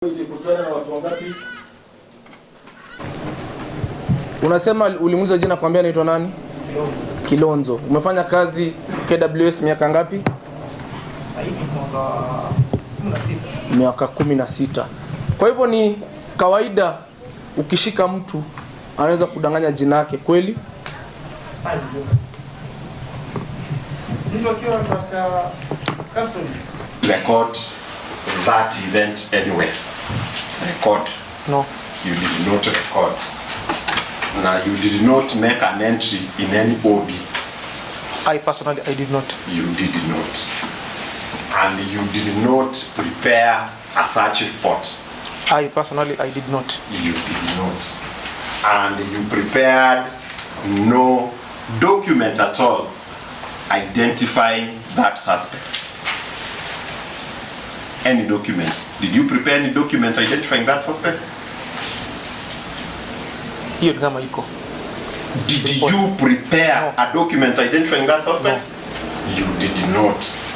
Ilikutana na watu wangapi? Unasema ulimuuliza jina kwambia anaitwa nani? Kilonzo. Umefanya kazi KWS miaka ngapi? Miaka 16. Kwa hivyo ni kawaida ukishika mtu anaweza kudanganya jina yake kweli? Record that event anywhere. Record. No. You did not record. Now you did not make an entry in any OB. I personally, I did not. You did not. And you did not prepare a search report. I personally, I did not. You did not. And you prepared no document at all identifying that suspect. Any document. Did you prepare any document identifying that suspect? Hiyo kama iko. Did you prepare a document identifying that suspect? No. You did not.